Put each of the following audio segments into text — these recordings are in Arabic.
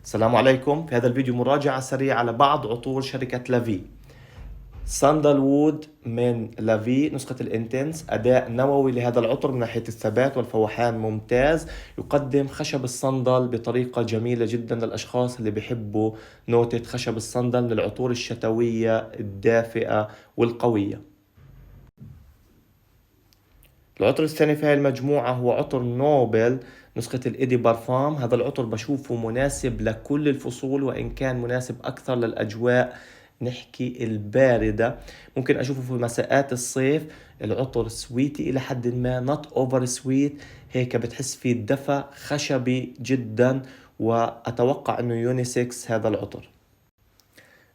السلام عليكم. في هذا الفيديو مراجعة سريعة على بعض عطور شركة لافي. ساندال وود من لافي نسخة الانتنس، أداء نووي لهذا العطر من ناحية الثبات والفوحان ممتاز. يقدم خشب الصندل بطريقة جميلة جدا للأشخاص اللي بيحبوا نوتة خشب الصندل من العطور الشتوية الدافئة والقوية. العطر الثاني في هاي المجموعة هو عطر نوبل نسخة الإيدي بارفام. هذا العطر بشوفه مناسب لكل الفصول، وإن كان مناسب أكثر للأجواء نحكي الباردة. ممكن أشوفه في مساءات الصيف. العطر سويتي إلى حد ما، نوت أوفر سويت، هيك بتحس فيه الدفى، خشبي جدا، وأتوقع أنه يونيسكس هذا العطر.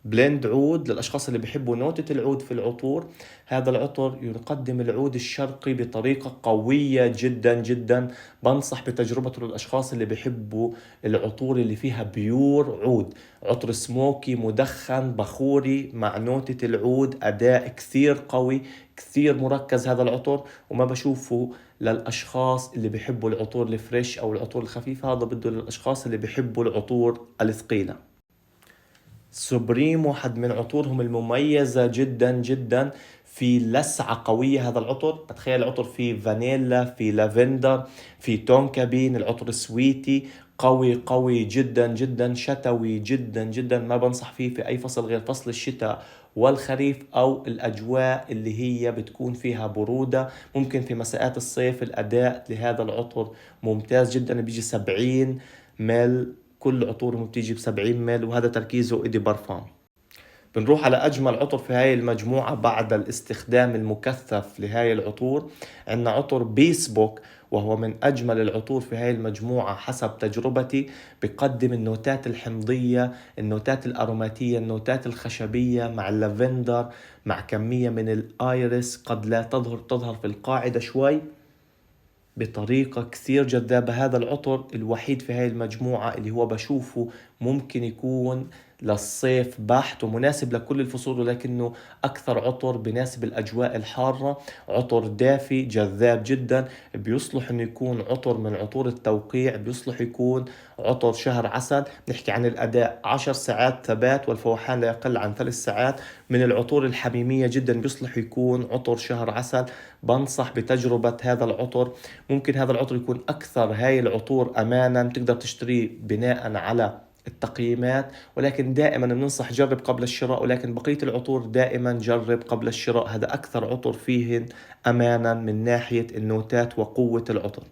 بلند عود للأشخاص اللي بيحبوا نوتة العود في العطور. هذا العطر يقدم العود الشرقي بطريقة قوية جدا جدا. بنصح بتجربته للأشخاص اللي بيحبوا العطور اللي فيها بيور عود. عطر سموكي مدخن بخوري مع نوتة العود، أداء كثير قوي، كثير مركز هذا العطر، وما بشوفه للأشخاص اللي بيحبوا العطور الفريش أو العطور الخفيفة. هذا بده للأشخاص اللي بيحبوا العطور الثقيلة. سوبريم واحد من عطورهم المميزة جدا جدا، في لسعة قوية. هذا العطر بتخيل العطر فيه فانيلا، في لافندر، في تونكابين. العطر سويتي قوي قوي جدا جدا، شتوي جدا جدا. ما بنصح فيه في أي فصل غير فصل الشتاء والخريف أو الأجواء اللي هي بتكون فيها برودة. ممكن في مساءات الصيف. الأداء لهذا العطر ممتاز جدا، بيجي 70 مل، كل عطورهم بتيجي ب70 مل، وهذا تركيزه إيدي بارفام. بنروح على أجمل عطر في هاي المجموعة بعد الاستخدام المكثف لهاي العطور. عندنا عطر بيسبوك، وهو من أجمل العطور في هاي المجموعة حسب تجربتي. بقدم النوتات الحمضية، النوتات الأروماتية، النوتات الخشبية مع اللافندر، مع كمية من الآيرس قد لا تظهر في القاعدة شوي، بطريقة كثير جذابة. هذا العطر الوحيد في هاي المجموعة اللي هو بشوفه ممكن يكون للصيف بحت ومناسب لكل الفصول، ولكنه أكثر عطر بناسب الأجواء الحارة. عطر دافي جذاب جدا، بيصلح أنه يكون عطر من عطور التوقيع، بيصلح يكون عطر شهر عسل. نحكي عن الأداء 10 ساعات ثبات والفوحان لا يقل عن 3 ساعات. من العطور الحميمية جدا، بيصلح يكون عطر شهر عسل. بنصح بتجربة هذا العطر. ممكن هذا العطر يكون أكثر هاي العطور أمانا، تقدر تشتريه بناء على التقييمات، ولكن دائما بننصح جرب قبل الشراء. ولكن بقية العطور دائما جرب قبل الشراء. هذا أكثر عطر فيهن أمانا من ناحية النوتات وقوة العطر.